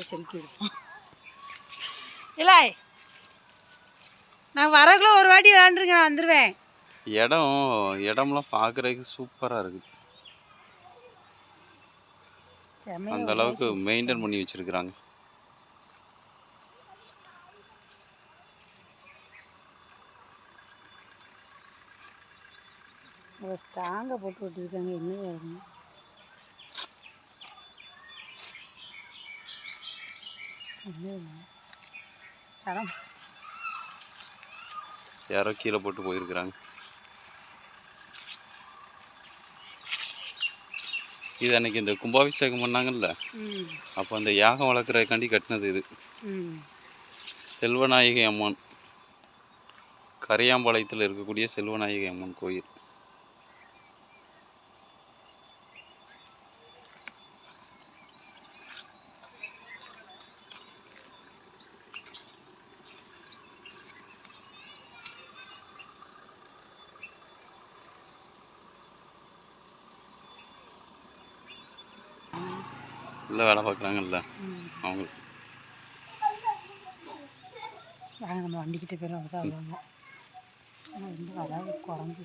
Selfie எடுப்போம். இல்லை நான் வரக்குள்ள ஒரு வாட்டி விளாண்டுருங்க, நான் வந்துடுவேன். இடம்லாம் பார்க்குறதுக்கு சூப்பராக இருக்குது. அந்த அளவுக்கு மெயின்டைன் பண்ணி வச்சுருக்குறாங்க. ஸ்ட்ராங்கை போட்டு விட்டுருக்காங்க. என்ன வேணும் யாரோ கீழே போட்டு போயிருக்கிறாங்க. இது அன்னைக்கு இந்த கும்பாபிஷேகம் பண்ணாங்கல்ல, அப்போ அந்த யாகம் வளர்க்குறதுக்காண்டி கட்டினது இது. செல்வநாயகி அம்மன், கரையாம்பாளையத்தில் இருக்கக்கூடிய செல்வநாயகி அம்மன் கோயில். இல்லை வேலை பார்க்குறாங்கல்ல அவங்களுக்கு. நம்ம வண்டிக்கிட்ட பேர் வருவாங்க. ஆனால் ரொம்ப வராது குறைஞ்சி.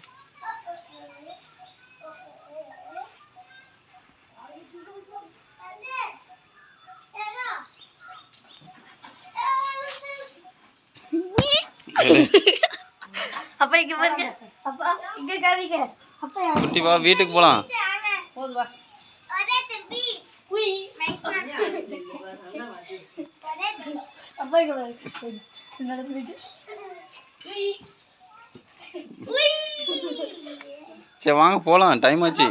அப்பா இங்கே பாருங்க. அப்பா இங்கே காமிங்க. அப்பா குட்டி வா, வீட்டுக்கு போகலாம். போதுவா அப்பா இங்கே நடந்துட்டு. சரி வாங்க போகலாம், டைம் ஆச்சு.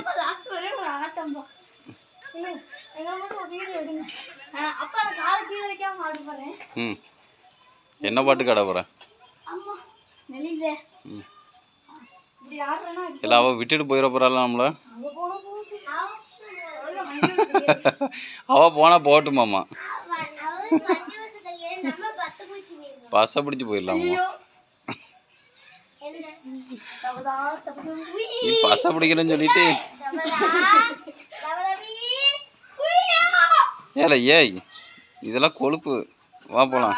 என்ன பாட்டு கடை போகிறேன்? இல்லை அவள் விட்டுட்டு போயிட போகிறாள் நம்மள. அவள் போனால் போகட்டுமாம்மா, பஸ்ஸை பிடிச்சி போயிடலாமா? நீ பஸ்ஸை பிடிக்கலன்னு சொல்லிட்டு ஏல ஏய் இதெல்லாம் கொழுப்பு. வா போகலாம்.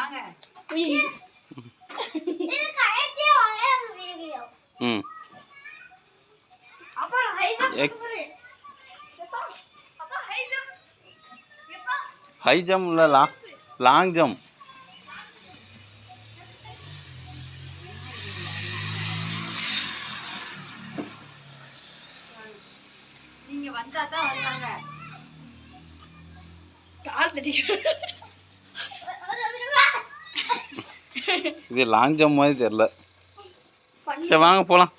ம் ஹை ஜம்ப் இல்லை, லாங் ஜம்ப். நீங்க வந்தா தான் வருவாங்க. இது லாங் ஜம்ப் மாதிரி தெரியல. சரி வாங்க போகலாம்.